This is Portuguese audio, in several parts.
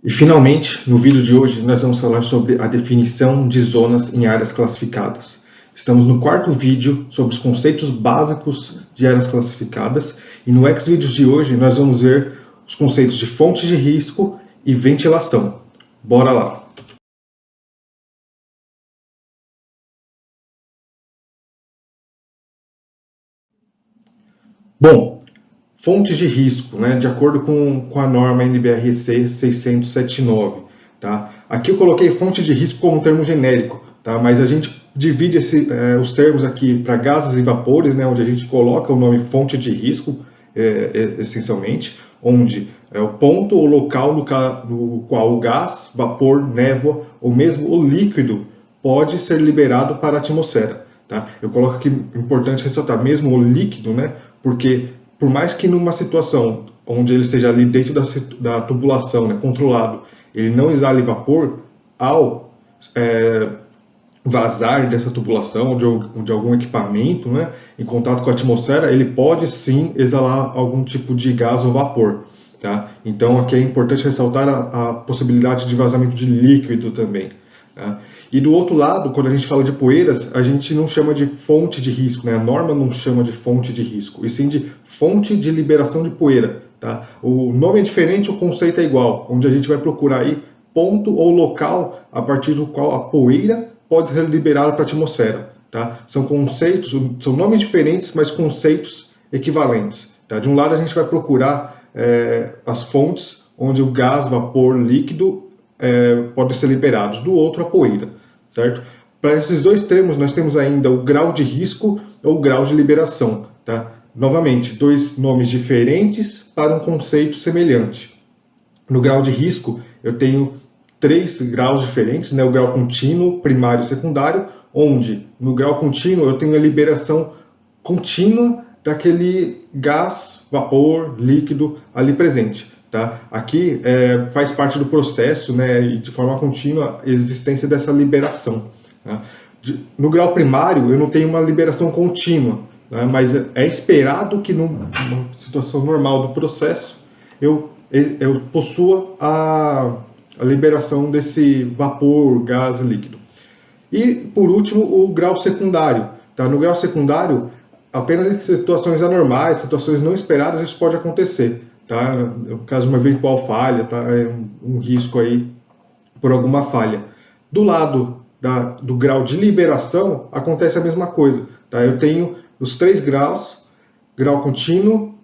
E finalmente, no vídeo de hoje, nós vamos falar sobre a definição de zonas em áreas classificadas. Estamos no quarto vídeo sobre os conceitos básicos de áreas classificadas e no Xvideos de hoje nós vamos ver os conceitos de fontes de risco e ventilação. Bora lá! Bom, fontes de risco, de acordo com a norma NBRC 679. Tá? Aqui eu coloquei fonte de risco como um termo genérico, tá? Mas a gente divide os termos aqui para gases e vapores, onde a gente coloca o nome fonte de risco, essencialmente, onde é o ponto ou local no qual o gás, vapor, névoa ou mesmo o líquido pode ser liberado para a atmosfera. Tá? Eu coloco aqui, importante ressaltar, mesmo o líquido, porque por mais que numa situação onde ele esteja ali dentro da tubulação, controlado, ele não exale vapor, ao vazar dessa tubulação ou de algum equipamento, em contato com a atmosfera, ele pode sim exalar algum tipo de gás ou vapor. Tá? Então aqui é importante ressaltar a possibilidade de vazamento de líquido também. Tá? E do outro lado, quando a gente fala de poeiras, a gente não chama de fonte de risco, a norma não chama de fonte de risco, e sim de fonte de liberação de poeira. Tá? O nome é diferente, o conceito é igual, onde a gente vai procurar aí ponto ou local a partir do qual a poeira pode ser liberada para a atmosfera. Tá? São conceitos, são nomes diferentes, mas conceitos equivalentes. Tá? De um lado a gente vai procurar as fontes onde o gás, vapor, líquido podem ser liberados, do outro a poeira. Certo? Para esses dois termos nós temos ainda o grau de risco ou grau de liberação. Tá? Novamente, dois nomes diferentes para um conceito semelhante. No grau de risco eu tenho três graus diferentes, o grau contínuo, primário e secundário, onde no grau contínuo eu tenho a liberação contínua daquele gás, vapor, líquido ali presente. Tá? Aqui faz parte do processo, e de forma contínua, a existência dessa liberação. Tá? No grau primário eu não tenho uma liberação contínua, mas é esperado que numa situação normal do processo eu possua a liberação desse vapor, gás e líquido. E, por último, o grau secundário. Tá? No grau secundário, apenas em situações anormais, situações não esperadas, isso pode acontecer. Tá? No caso de uma eventual falha, tá? É um risco aí por alguma falha. Do lado do grau de liberação, acontece a mesma coisa. Tá? Eu tenho os três graus, grau contínuo,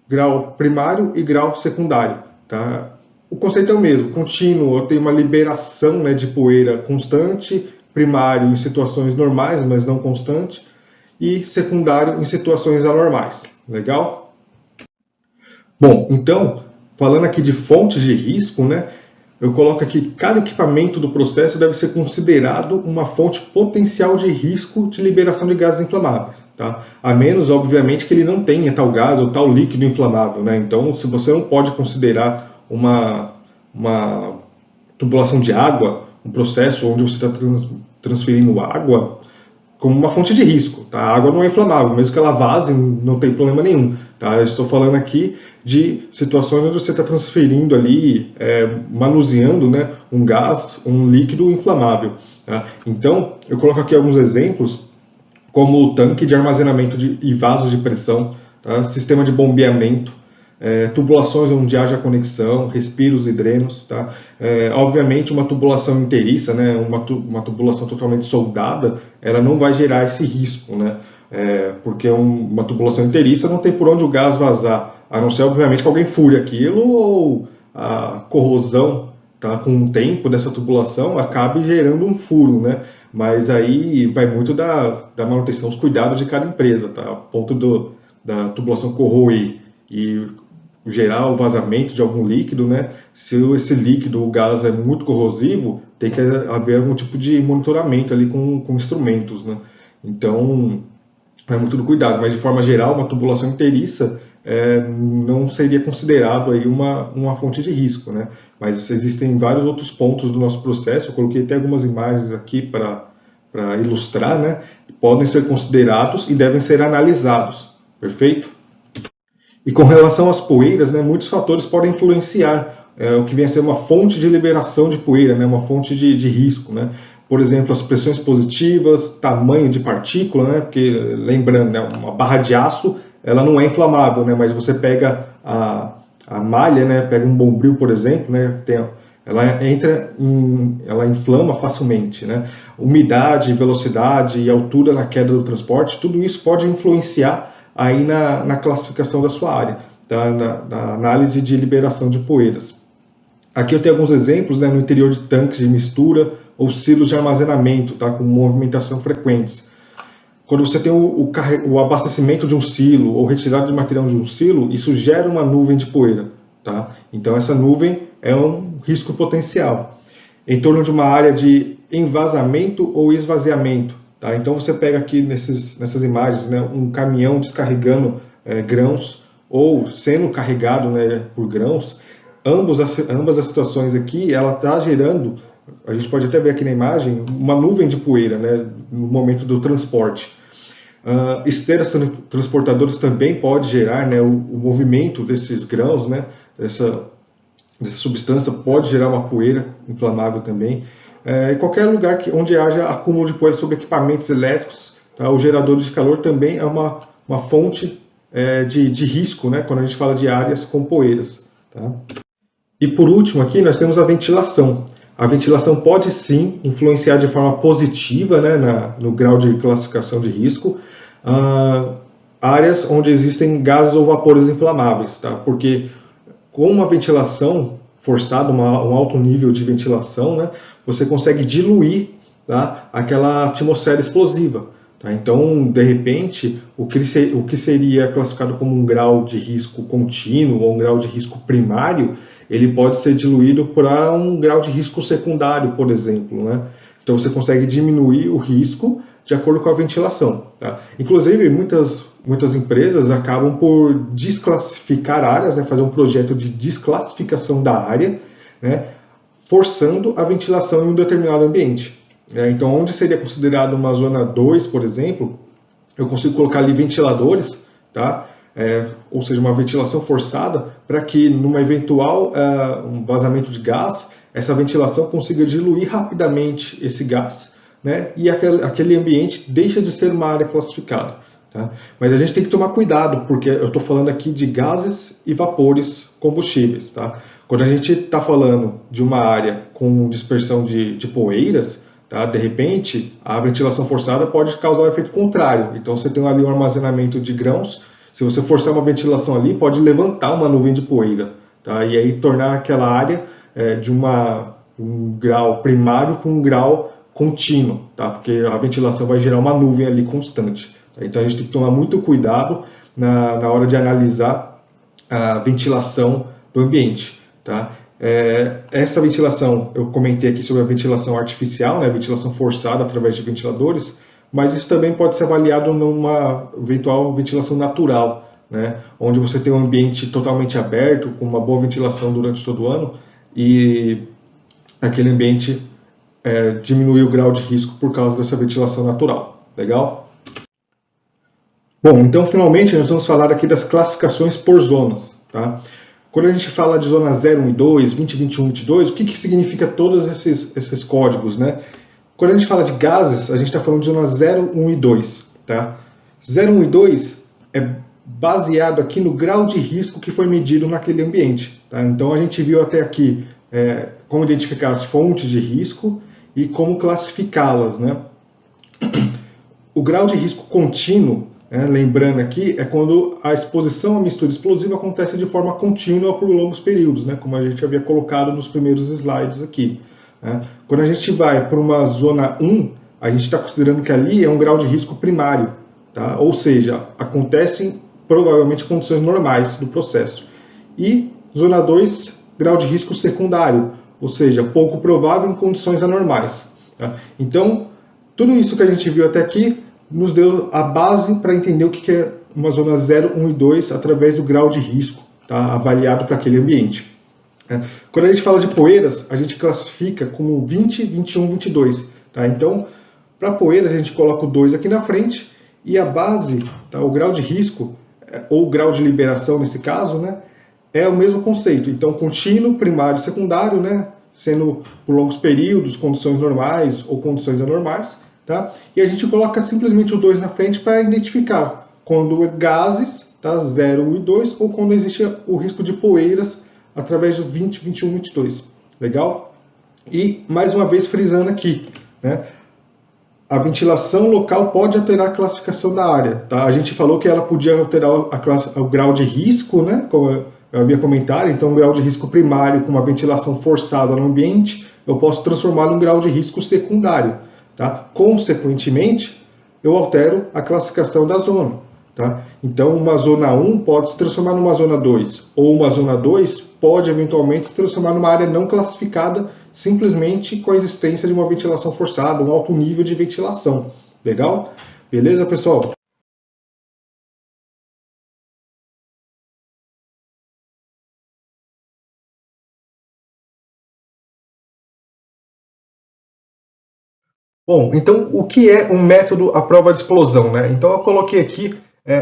grau primário e grau secundário. Tá? O conceito é o mesmo. Contínuo, eu tenho uma liberação de poeira constante, primário em situações normais, mas não constante, e secundário em situações anormais. Legal? Bom, então, falando aqui de fontes de risco, eu coloco aqui que cada equipamento do processo deve ser considerado uma fonte potencial de risco de liberação de gases inflamáveis. Tá? A menos, obviamente, que ele não tenha tal gás ou tal líquido inflamável. Então, se você não pode considerar uma tubulação de água, um processo onde você está transferindo água, como uma fonte de risco. Tá? A água não é inflamável, mesmo que ela vaze, não tem problema nenhum. Tá? Eu estou falando aqui de situações onde você está transferindo ali, manuseando um gás, um líquido inflamável. Tá? Então, eu coloco aqui alguns exemplos, como o tanque de armazenamento e vasos de pressão, tá? Sistema de bombeamento, tubulações onde haja conexão, respiros e drenos. Tá? Obviamente, uma tubulação inteiriça, uma tubulação totalmente soldada, ela não vai gerar esse risco, porque uma tubulação inteiriça não tem por onde o gás vazar, a não ser, obviamente, que alguém fure aquilo ou a corrosão, tá, com o tempo dessa tubulação acabe gerando um furo, Mas aí vai muito da manutenção, dos cuidados de cada empresa, tá? A ponto da tubulação corroer e gerar o vazamento de algum líquido, Se esse líquido, o gás, é muito corrosivo, tem que haver algum tipo de monitoramento ali com instrumentos, Então, é muito do cuidado, mas de forma geral, uma tubulação inteiriça não seria considerado aí uma fonte de risco, Mas existem vários outros pontos do nosso processo, eu coloquei até algumas imagens aqui para ilustrar, podem ser considerados e devem ser analisados, perfeito? E com relação às poeiras, muitos fatores podem influenciar o que vem a ser uma fonte de liberação de poeira, né, uma fonte de risco, né? Por exemplo, as pressões positivas, tamanho de partícula, né, porque lembrando, né, uma barra de aço, ela não é inflamável, né, mas você pega a malha, né, pega um bombril, por exemplo, né, ela inflama facilmente, né? Umidade, velocidade e altura na queda do transporte, tudo isso pode influenciar aí na classificação da sua área, tá? Na análise de liberação de poeiras. Aqui eu tenho alguns exemplos, né, no interior de tanques de mistura ou silos de armazenamento, tá, com movimentação frequentes. Quando você tem o abastecimento de um silo ou retirada de material de um silo, isso gera uma nuvem de poeira. Tá? Então essa nuvem é um risco potencial. Em torno de uma área de envasamento ou esvaziamento. Tá? Então você pega aqui nessas imagens, né, um caminhão descarregando grãos ou sendo carregado, né, por grãos. Ambas as situações aqui, ela está gerando, a gente pode até ver aqui na imagem, uma nuvem de poeira, né, no momento do transporte. Esteiras transportadoras também pode gerar, né, o movimento desses grãos, né, dessa substância pode gerar uma poeira inflamável também. Em qualquer lugar onde haja acúmulo de poeira sobre equipamentos elétricos, tá, os geradores de calor também é uma fonte de risco, né, quando a gente fala de áreas com poeiras. Tá? E por último aqui nós temos a ventilação. A ventilação pode sim influenciar de forma positiva, né, no grau de classificação de risco, áreas onde existem gases ou vapores inflamáveis, tá? Porque com uma ventilação forçada, um alto nível de ventilação, né, você consegue diluir, tá, aquela atmosfera explosiva. Tá? Então, de repente, o que seria classificado como um grau de risco contínuo ou um grau de risco primário, ele pode ser diluído para um grau de risco secundário, por exemplo. Né? Então você consegue diminuir o risco de acordo com a ventilação. Tá? Inclusive, muitas empresas acabam por desclassificar áreas, né? Fazer um projeto de desclassificação da área, né? Forçando a ventilação em um determinado ambiente. Então, onde seria considerado uma zona 2, por exemplo, eu consigo colocar ali ventiladores, tá? Ou seja, uma ventilação forçada, para que numa eventual um vazamento de gás, essa ventilação consiga diluir rapidamente esse gás, né? E aquele ambiente deixa de ser uma área classificada. Tá? Mas a gente tem que tomar cuidado, porque eu estou falando aqui de gases e vapores combustíveis. Tá? Quando a gente está falando de uma área com dispersão de poeiras, tá? De repente a ventilação forçada pode causar um efeito contrário. Então você tem ali um armazenamento de grãos. Se você forçar uma ventilação ali, pode levantar uma nuvem de poeira, tá? E aí tornar aquela área de um grau primário para um grau contínuo, tá? Porque a ventilação vai gerar uma nuvem ali constante. Tá? Então a gente tem que tomar muito cuidado na hora de analisar a ventilação do ambiente. Tá? Essa ventilação, eu comentei aqui sobre a ventilação artificial, né? A ventilação forçada através de ventiladores, mas isso também pode ser avaliado numa eventual ventilação natural, né? Onde você tem um ambiente totalmente aberto, com uma boa ventilação durante todo o ano, e aquele ambiente diminui o grau de risco por causa dessa ventilação natural. Legal? Bom, então finalmente nós vamos falar aqui das classificações por zonas. Tá? Quando a gente fala de zona 0, 1 e 2, 20, 21, 22, o que significa todos esses códigos, né? Quando a gente fala de gases, a gente está falando de zona 0, 1 e 2. Tá? 0, 1 e 2 é baseado aqui no grau de risco que foi medido naquele ambiente. Tá? Então a gente viu até aqui como identificar as fontes de risco e como classificá-las. Né? O grau de risco contínuo, lembrando aqui, é quando a exposição à mistura explosiva acontece de forma contínua por longos períodos, né? Como a gente havia colocado nos primeiros slides aqui. Quando a gente vai para uma zona 1, a gente está considerando que ali é um grau de risco primário, tá? Ou seja, acontecem provavelmente condições normais do processo. E zona 2, grau de risco secundário, ou seja, pouco provável em condições anormais. Tá? Então, tudo isso que a gente viu até aqui nos deu a base para entender o que é uma zona 0, 1 e 2 através do grau de risco, tá? Avaliado para aquele ambiente. Quando a gente fala de poeiras, a gente classifica como 20, 21, 22. Tá? Então, para poeiras, a gente coloca o 2 aqui na frente e a base, tá? O grau de risco, ou grau de liberação nesse caso, né? é o mesmo conceito. Então, contínuo, primário e secundário, né? Sendo por longos períodos, condições normais ou condições anormais. Tá? E a gente coloca simplesmente o 2 na frente para identificar quando gases, tá? 0, 1 e 2, ou quando existe o risco de poeiras através do 20, 21, 22. Legal? E, mais uma vez, frisando aqui, né? A ventilação local pode alterar a classificação da área. Tá? A gente falou que ela podia alterar o grau de risco, né? Como eu havia comentado. Então, o grau de risco primário com uma ventilação forçada no ambiente, eu posso transformá-lo em grau de risco secundário. Tá? Consequentemente, eu altero a classificação da zona. Tá? Então, uma zona 1 pode se transformar numa zona 2, ou uma zona 2 pode eventualmente se transformar numa área não classificada, simplesmente com a existência de uma ventilação forçada, um alto nível de ventilação. Legal? Beleza, pessoal? Bom, então o que é um método à prova de explosão, né? Então eu coloquei aqui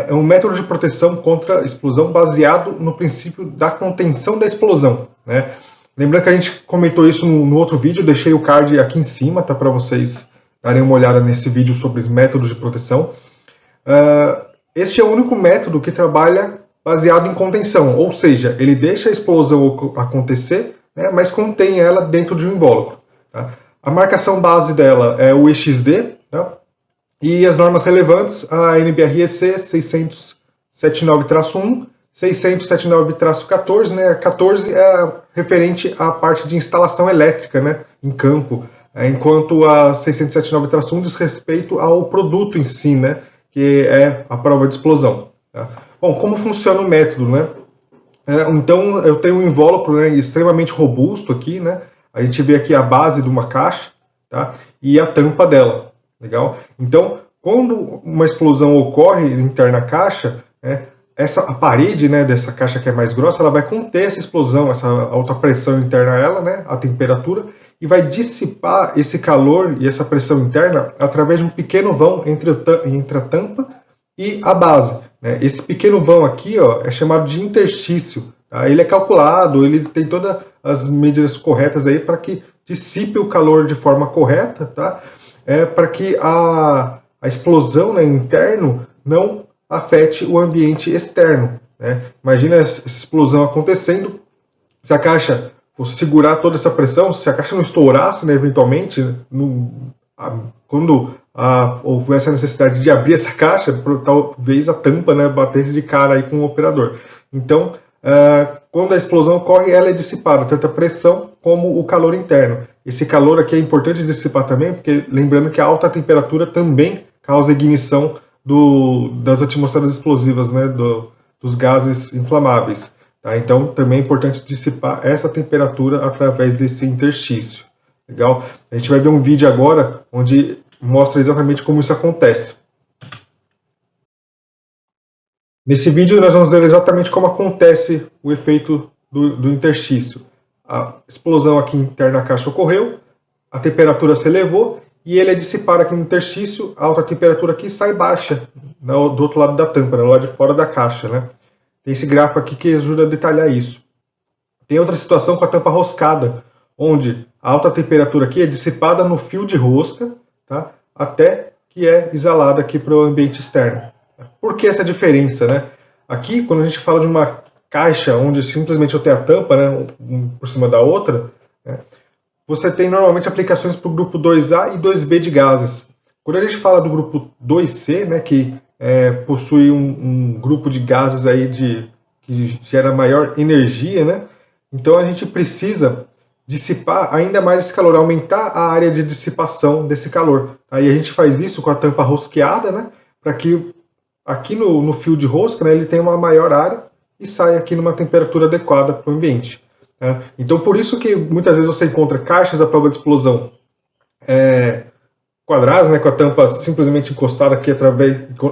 um método de proteção contra explosão baseado no princípio da contenção da explosão, né? Lembrando que a gente comentou isso no outro vídeo, deixei o card aqui em cima, tá, para vocês darem uma olhada nesse vídeo sobre os métodos de proteção. Este é o único método que trabalha baseado em contenção, ou seja, ele deixa a explosão acontecer, né, mas contém ela dentro de um invólucro. Tá? A marcação base dela é o EXD, tá? E as normas relevantes, a NBREC 600.79-1, 600.79-14, né? 14 é referente à parte de instalação elétrica, né, em campo, enquanto a 600.79-1 diz respeito ao produto em si, né, que é a prova de explosão. Tá? Bom, como funciona o método, né? Então, eu tenho um invólucro, né, extremamente robusto aqui, né? A gente vê aqui a base de uma caixa, tá? E a tampa dela, legal? Então, quando uma explosão ocorre interna da caixa, né, a parede, né, dessa caixa que é mais grossa, ela vai conter essa explosão, essa alta pressão interna a ela, né, a temperatura, e vai dissipar esse calor e essa pressão interna através de um pequeno vão entre a tampa e a base. Né? Esse pequeno vão aqui, ó, é chamado de interstício. Tá? Ele é calculado, ele tem todas as medidas corretas aí para que dissipe o calor de forma correta, tá? Para que a explosão, né, interno não afete o ambiente externo. Né? Imagina essa explosão acontecendo, se a caixa fosse segurar toda essa pressão, se a caixa não estourasse, né, eventualmente, quando houvesse a necessidade de abrir essa caixa, talvez a tampa, né, batesse de cara aí com o operador. Então, quando a explosão ocorre, ela é dissipada, tanto a pressão como o calor interno. Esse calor aqui é importante dissipar também, porque lembrando que a alta temperatura também causa ignição das atmosferas explosivas, né, dos gases inflamáveis. Tá? Então, também é importante dissipar essa temperatura através desse interstício. Legal? A gente vai ver um vídeo agora onde mostra exatamente como isso acontece. Nesse vídeo nós vamos ver exatamente como acontece o efeito do interstício. A explosão aqui interna da caixa ocorreu, a temperatura se elevou e ele é dissipado aqui no interstício, a alta temperatura aqui sai baixa, né, do outro lado da tampa, né, do lado de fora da caixa. Né? Tem esse gráfico aqui que ajuda a detalhar isso. Tem outra situação com a tampa roscada, onde a alta temperatura aqui é dissipada no fio de rosca, tá? Até que é exalada aqui para o ambiente externo. Por que essa diferença? Né? Aqui, quando a gente fala de uma caixa onde simplesmente eu tenho a tampa, né, um por cima da outra, né, você tem normalmente aplicações para o grupo 2A e 2B de gases. Quando a gente fala do grupo 2C, né, que possui um grupo de gases aí que gera maior energia, né, então a gente precisa dissipar ainda mais esse calor, aumentar a área de dissipação desse calor. Aí a gente faz isso com a tampa rosqueada, né, para que aqui no fio de rosca, né, ele tenha uma maior área e sai aqui numa temperatura adequada para o ambiente. Né? Então, por isso que muitas vezes você encontra caixas à prova de explosão quadradas, né, com a tampa simplesmente encostada aqui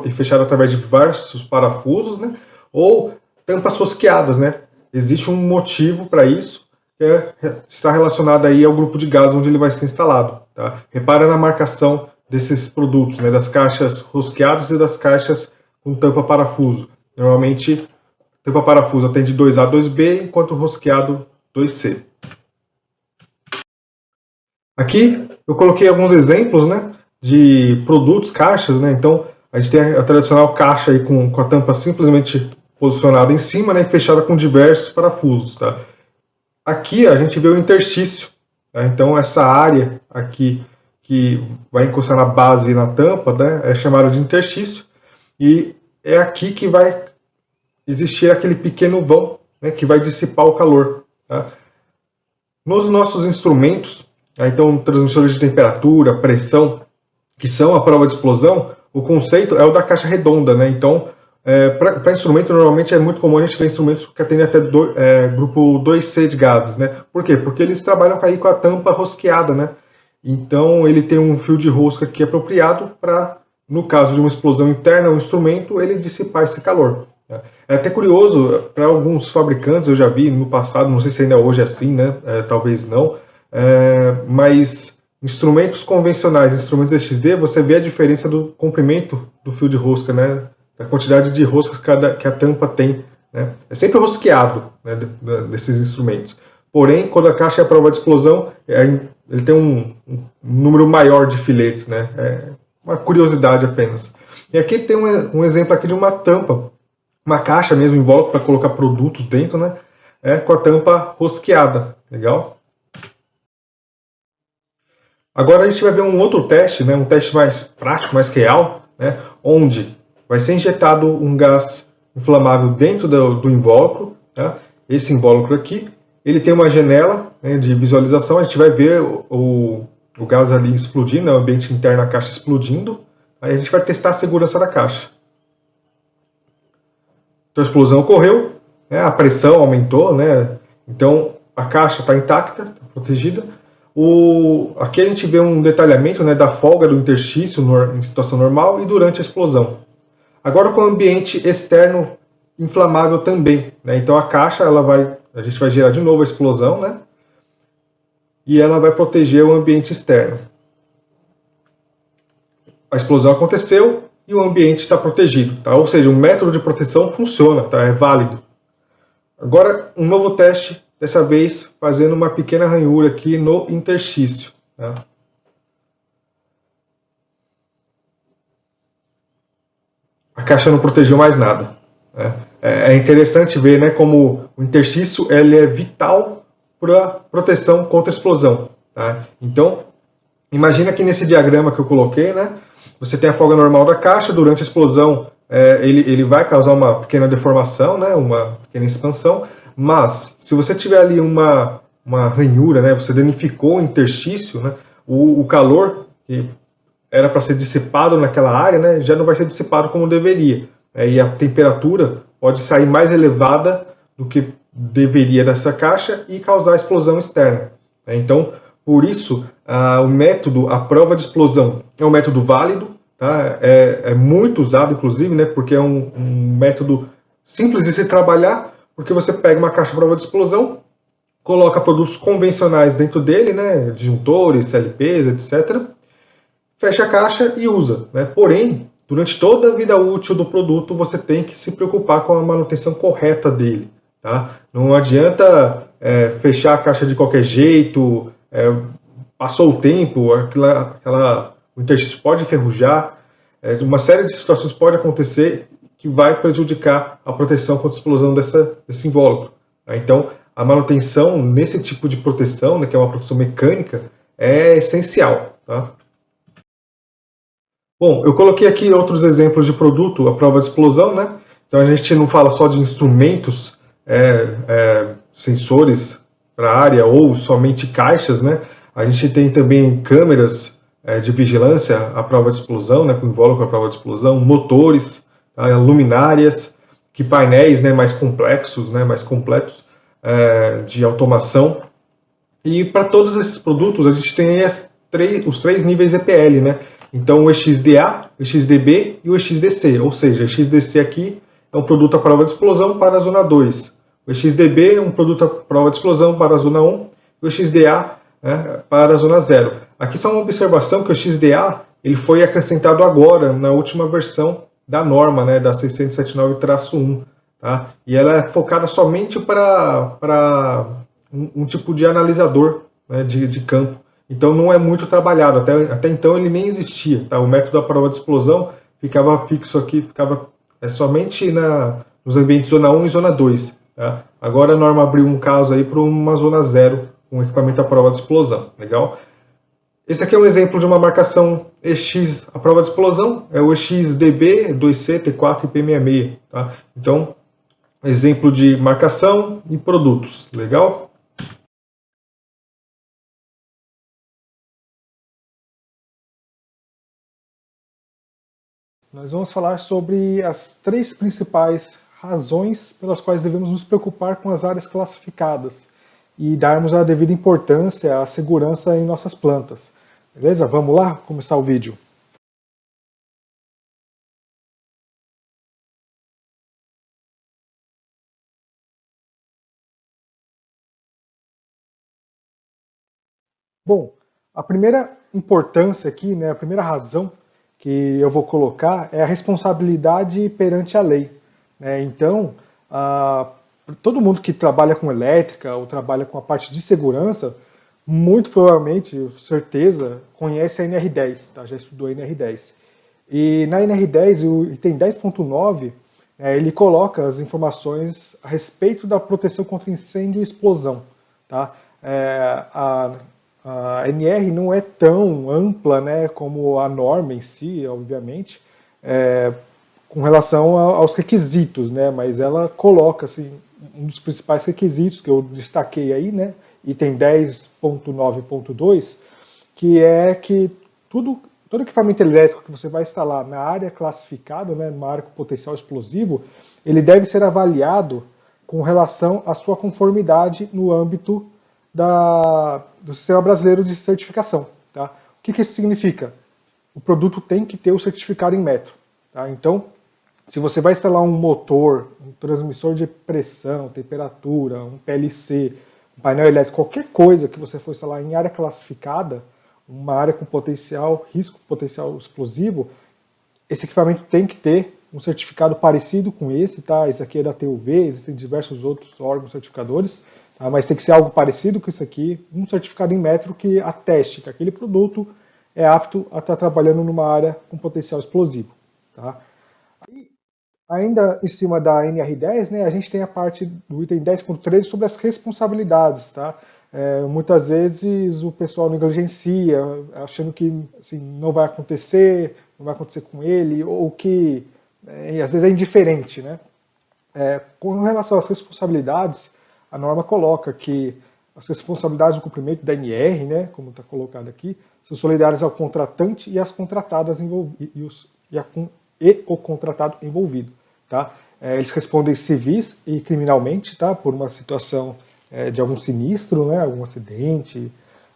e fechada através de diversos parafusos, né, ou tampas rosqueadas. Né? Existe um motivo para isso, que está relacionado aí ao grupo de gás onde ele vai ser instalado. Tá? Repara na marcação desses produtos, né, das caixas rosqueadas e das caixas com tampa parafuso. Normalmente tampa-parafuso atende 2A, 2B, enquanto o rosqueado 2C. Aqui eu coloquei alguns exemplos, né, de produtos, caixas, né? Então a gente tem a tradicional caixa aí com a tampa simplesmente posicionada em cima, né, e fechada com diversos parafusos. Tá? Aqui a gente vê o interstício. Tá? Então essa área aqui que vai encostar na base e na tampa, né, é chamada de interstício. E é aqui que vai existir aquele pequeno vão, né, que vai dissipar o calor. Tá? Nos nossos instrumentos, então transmissores de temperatura, pressão, que são a prova de explosão, o conceito é o da caixa redonda, né? Então, para instrumento, normalmente é muito comum a gente ver instrumentos que atendem até grupo 2C de gases, né? Por quê? Porque eles trabalham aí com a tampa rosqueada, né? Então, ele tem um fio de rosca que é apropriado para, no caso de uma explosão interna ao instrumento, ele dissipar esse calor. É até curioso, para alguns fabricantes, eu já vi no passado, não sei se ainda hoje é assim, né? Talvez não, mas instrumentos convencionais, instrumentos XD, você vê a diferença do comprimento do fio de rosca, né? Da quantidade de roscas que a tampa tem. Né? É sempre rosqueado, né, desses instrumentos. Porém, quando a caixa é a prova de explosão, ele tem um número maior de filetes. Né? É uma curiosidade apenas. E aqui tem um exemplo aqui de uma tampa, uma caixa mesmo, invólucro para colocar produtos dentro, né? Com a tampa rosqueada. Legal? Agora a gente vai ver um outro teste, né? Um teste mais prático, mais real, né? Onde vai ser injetado um gás inflamável dentro do invólucro. Tá? Esse invólucro aqui, ele tem uma janela, né, de visualização, a gente vai ver o gás ali explodindo, né, o ambiente interno da caixa explodindo. Aí a gente vai testar a segurança da caixa. Então a explosão ocorreu, né, a pressão aumentou, né, então a caixa está intacta, tá protegida. Aqui a gente vê um detalhamento, né, da folga do interstício em situação normal e durante a explosão. Agora com o ambiente externo inflamável também. Né? Então a caixa, a gente vai gerar de novo a explosão, né? E ela vai proteger o ambiente externo. A explosão aconteceu e o ambiente está protegido. Tá? Ou seja, o método de proteção funciona, tá? É válido. Agora um novo teste, dessa vez fazendo uma pequena ranhura aqui no interstício. Tá? A caixa não protegeu mais nada. Né? É interessante ver, né, como o interstício ele é vital para proteção contra explosão. Tá? Então, imagina que nesse diagrama que eu coloquei, né, você tem a folga normal da caixa, durante a explosão ele vai causar uma pequena deformação, né, uma pequena expansão, mas se você tiver ali uma ranhura, né, você danificou o interstício, né, o calor que era para ser dissipado naquela área, né, já não vai ser dissipado como deveria. E a temperatura pode sair mais elevada do que deveria dessa caixa e causar explosão externa. Então, por isso, o método, a prova de explosão, é um método válido, tá? É muito usado, inclusive, né, porque é um método simples de se trabalhar, porque você pega uma caixa prova de explosão, coloca produtos convencionais dentro dele, né, disjuntores, CLPs, etc., fecha a caixa e usa. Né? Porém, durante toda a vida útil do produto, você tem que se preocupar com a manutenção correta dele. Tá? Não adianta fechar a caixa de qualquer jeito, passou o tempo, o interstício pode enferrujar, uma série de situações pode acontecer que vai prejudicar a proteção contra a explosão desse invólucro. Tá? Então, a manutenção nesse tipo de proteção, né, que é uma proteção mecânica, é essencial. Tá? Bom, eu coloquei aqui outros exemplos de produto à prova de explosão, né? Então a gente não fala só de instrumentos, sensores para a área ou somente caixas, né? A gente tem também câmeras de vigilância à prova de explosão, né? Com invólucro à prova de explosão, motores, tá? Luminárias, que painéis, né? Mais complexos, né? Mais completos de automação. E para todos esses produtos a gente tem os três níveis EPL, né? Então o EXDA, o EXDB e o EXDC, ou seja, o EXDC aqui é um produto à prova de explosão para a zona 2. O EXDB é um produto à prova de explosão para a zona 1 e o EXDA, né, para a zona 0. Aqui só uma observação que o EXDA ele foi acrescentado agora, na última versão da norma, né, da 679-1. tá? E ela é focada somente para um tipo de analisador, né, de campo. Então não é muito trabalhado, até então ele nem existia. Tá? O método da prova de explosão ficava fixo aqui, ficava somente nos ambientes zona 1 e zona 2. Tá? Agora a norma abriu um caso aí para uma zona 0, com equipamento à prova de explosão. Legal? Esse aqui é um exemplo de uma marcação EX, a prova de explosão é o EXDB 2C T4 IP66. Tá? Então, exemplo de marcação e produtos. Legal? Nós vamos falar sobre as três principais razões pelas quais devemos nos preocupar com as áreas classificadas e darmos a devida importância à segurança em nossas plantas. Beleza? Vamos lá começar o vídeo. Bom, a primeira importância aqui, né, a primeira razão que eu vou colocar é a responsabilidade perante a lei. Né? Então, todo mundo que trabalha com elétrica ou trabalha com a parte de segurança, muito provavelmente, certeza, conhece a NR10, tá? Já estudou a NR10. E na NR10, o item 10.9, ele coloca as informações a respeito da proteção contra incêndio e explosão. Tá? A NR não é tão ampla, né, como a norma em si, obviamente, com relação aos requisitos, né, mas ela coloca assim, um dos principais requisitos que eu destaquei aí, né, item 10.9.2, que é que todo equipamento elétrico que você vai instalar na área classificada, né, numa área com potencial explosivo, ele deve ser avaliado com relação à sua conformidade no âmbito do Sistema Brasileiro de Certificação. Tá? O que isso significa? O produto tem que ter o certificado em metro. Tá? Então, se você vai instalar um motor, um transmissor de pressão, temperatura, um PLC, um painel elétrico, qualquer coisa que você for instalar em área classificada, uma área com potencial, risco potencial explosivo, esse equipamento tem que ter um certificado parecido com esse, tá? Esse aqui é da TUV, existem diversos outros órgãos certificadores, tá? Mas tem que ser algo parecido com isso aqui, um certificado em metro que ateste que aquele produto é apto a estar trabalhando numa área com potencial explosivo, tá? E ainda em cima da NR10, né, a gente tem a parte do item 10.13 sobre as responsabilidades, tá? Muitas vezes o pessoal negligencia, achando que assim, não vai acontecer com ele, ou que às vezes é indiferente. Né? Com relação às responsabilidades, a norma coloca que as responsabilidades do cumprimento da NR, né, como está colocado aqui, são solidárias ao contratante e às contratadas e o contratado envolvido. Tá? Eles respondem civis e criminalmente, tá, por uma situação de algum sinistro, né, algum acidente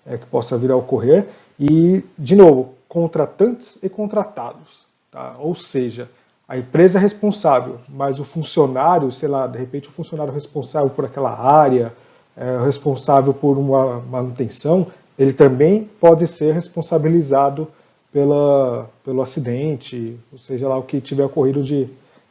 que possa vir a ocorrer. E, de novo, contratantes e contratados. Tá? Ou seja, a empresa é responsável, mas o funcionário, sei lá, de repente o funcionário responsável por aquela área, responsável por uma manutenção, ele também pode ser responsabilizado pelo acidente, ou seja lá o que tiver ocorrido de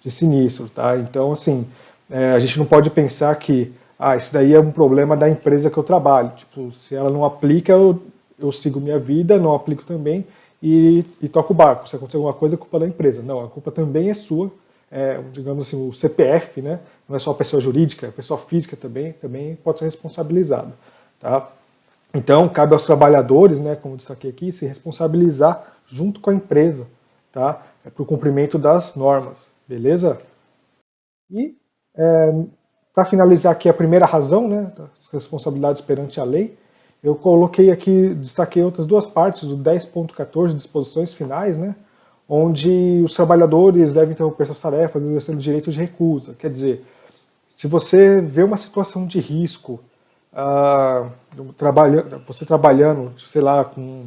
sinistro. Tá? Então, assim, a gente não pode pensar que isso daí é um problema da empresa que eu trabalho. Tipo, se ela não aplica, eu sigo minha vida, não aplico também e toco o barco. Se acontecer alguma coisa, é culpa da empresa. Não, a culpa também é sua. Digamos assim, o CPF, né? Não é só a pessoa jurídica, a pessoa física também pode ser responsabilizada. Tá? Então, cabe aos trabalhadores, né, como destaquei aqui, se responsabilizar junto com a empresa, tá? Para o cumprimento das normas, beleza? E, para finalizar aqui a primeira razão, né, das responsabilidades perante a lei, eu coloquei aqui, destaquei outras duas partes, do 10.14, disposições finais, né, onde os trabalhadores devem interromper suas tarefas exercendo direito de recusa. Quer dizer, se você vê uma situação de risco, você trabalhando, sei lá, com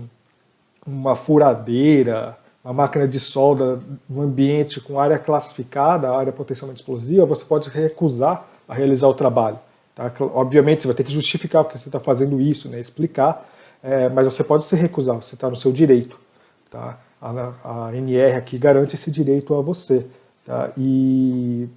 uma furadeira, uma máquina de solda, um ambiente com área classificada, área potencialmente explosiva, você pode recusar a realizar o trabalho. Tá? Obviamente, você vai ter que justificar porque você está fazendo isso, né? Explicar, mas você pode se recusar, você está no seu direito. Tá? A NR aqui garante esse direito a você. Tá? E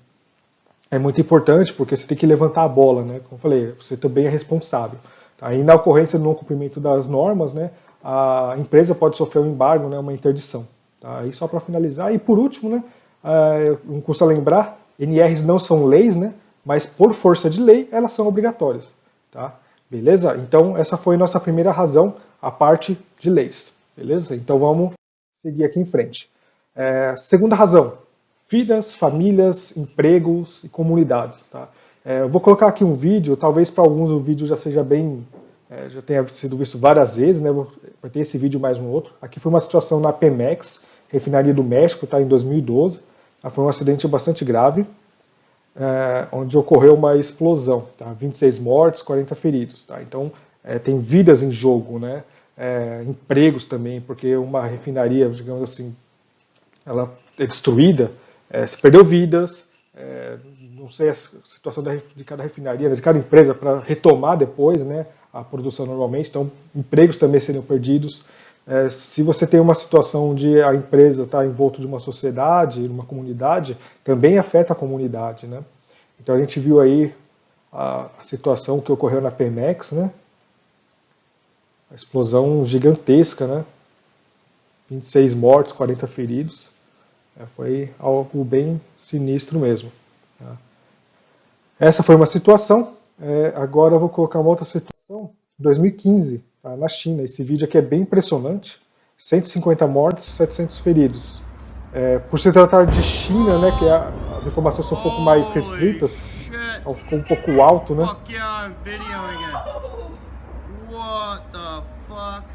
é muito importante porque você tem que levantar a bola, né? Como eu falei, você também é responsável. Tá? E na ocorrência do não cumprimento das normas, né, a empresa pode sofrer um embargo, né, uma interdição. Tá? E só para finalizar, e por último, né, não custa lembrar, NRs não são leis, né, mas por força de lei elas são obrigatórias. Tá? Beleza? Então essa foi nossa primeira razão, a parte de leis. Beleza? Então vamos seguir aqui em frente. Segunda razão, vidas, famílias, empregos e comunidades. Tá? Eu vou colocar aqui um vídeo, talvez para alguns o vídeo já seja bem, já tenha sido visto várias vezes, né? Vai ter esse vídeo mais um outro. Aqui foi uma situação na Pemex, refinaria do México, tá? Em 2012. Foi um acidente bastante grave, onde ocorreu uma explosão, tá? 26 mortes, 40 feridos. Tá? Então tem vidas em jogo, né? Empregos também, porque uma refinaria, digamos assim, ela é destruída, se perdeu vidas, não sei a situação de cada refinaria, de cada empresa, para retomar depois, né, a produção normalmente, então empregos também seriam perdidos. Se você tem uma situação onde a empresa está envolta de uma sociedade, uma comunidade, também afeta a comunidade, né? Então a gente viu aí a situação que ocorreu na Pemex, né? A explosão gigantesca, né? 26 mortos, 40 feridos. Foi algo bem sinistro mesmo. Tá? Essa foi uma situação. Agora eu vou colocar uma outra situação. 2015, tá? Na China. Esse vídeo aqui é bem impressionante. 150 mortes, 700 feridos. Por se tratar de China, né, que as informações são um pouco mais restritas, então ficou um pouco alto, né? Fuck yeah, I'm videoing it. What the fuck?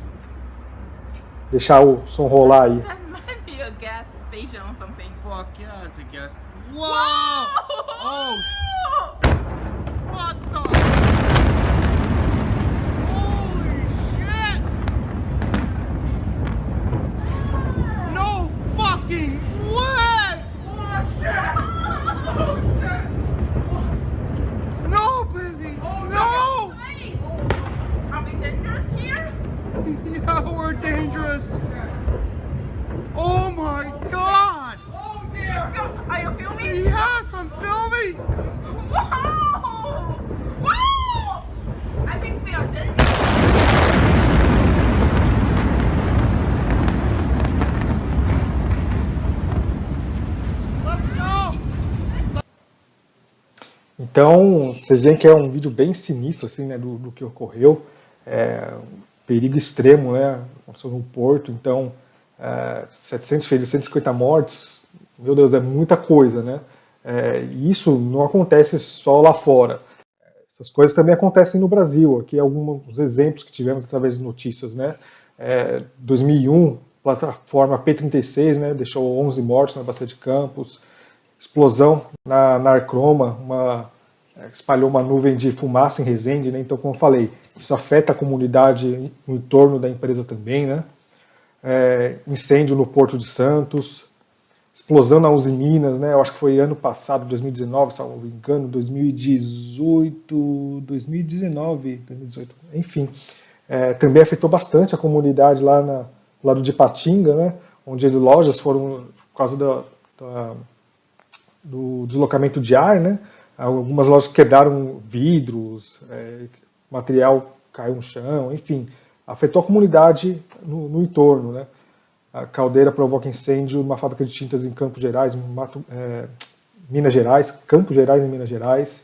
Deixar o som rolar aí. That might be a gas station or something. Fuck yeah, it's a guess. Whoa! Oh, what the? Holy shit! No fucking way! Oh shit! Oh shit! No, baby! No! Please! Are we dangerous here? Yeah, we're dangerous. Oh my god! Oh dear! Are you filming? Yes, I'm filming! Whoa! Whoa! I think we are dangerous. Let's go! Então, vocês veem que é um vídeo bem sinistro, assim, né, do que ocorreu. Perigo extremo, né? Aconteceu no porto, então 700 feridos, 150 mortes, meu Deus, é muita coisa, né? E isso não acontece só lá fora. Essas coisas também acontecem no Brasil. Aqui alguns exemplos que tivemos através de notícias, né? 2001, plataforma P-36, né? Deixou 11 mortos na Bacia de Campos. Explosão na Narcroma, espalhou uma nuvem de fumaça em Resende, né? Então, como eu falei, isso afeta a comunidade no entorno da empresa também, né? Incêndio no Porto de Santos, explosão na Uzi Minas, né? Eu acho que foi ano passado, 2019, se não me engano, 2018, 2018, enfim. Também afetou bastante a comunidade lá no lado de Patinga, né? Onde lojas foram, por causa do deslocamento de ar, né? Algumas lojas quebraram vidros, material caiu no chão, enfim, afetou a comunidade no entorno, né? A caldeira provoca incêndio numa fábrica de tintas em Campos Gerais, Minas Gerais, Campos Gerais em Minas Gerais,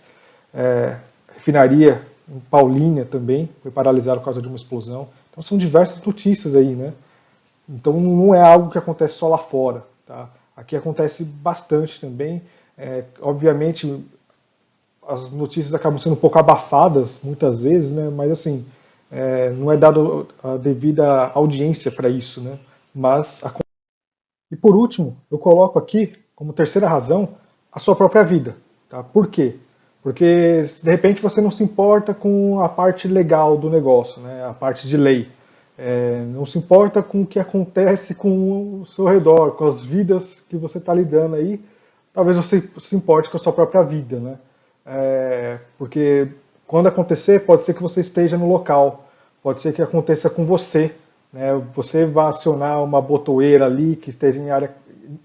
refinaria em Paulínia também foi paralisada por causa de uma explosão. Então são diversas notícias aí, né? Então não é algo que acontece só lá fora, tá? Aqui acontece bastante também. Obviamente as notícias acabam sendo um pouco abafadas muitas vezes, né? Mas assim, não é dado a devida audiência para isso, né? E por último, eu coloco aqui como terceira razão a sua própria vida, tá? Por quê? Porque de repente você não se importa com a parte legal do negócio, né? A parte de lei. Não se importa com o que acontece com o seu redor, com as vidas que você está lidando aí. Talvez você se importe com a sua própria vida, né? Porque quando acontecer, pode ser que você esteja no local, pode ser que aconteça com você, né? Você vai acionar uma botoeira ali que esteja em área,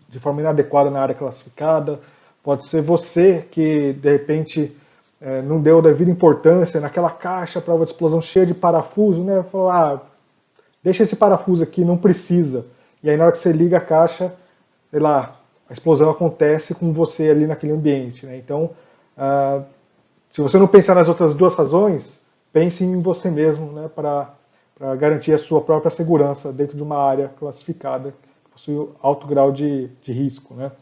de forma inadequada na área classificada, Pode ser você que, de repente, não deu devida importância naquela caixa prova de explosão cheia de parafuso, né? Falou, deixa esse parafuso aqui, não precisa. E aí na hora que você liga a caixa, sei lá, a explosão acontece com você ali naquele ambiente, né? Então, se você não pensar nas outras duas razões, pense em você mesmo, né? Para garantir a sua própria segurança dentro de uma área classificada que possui alto grau de risco, né?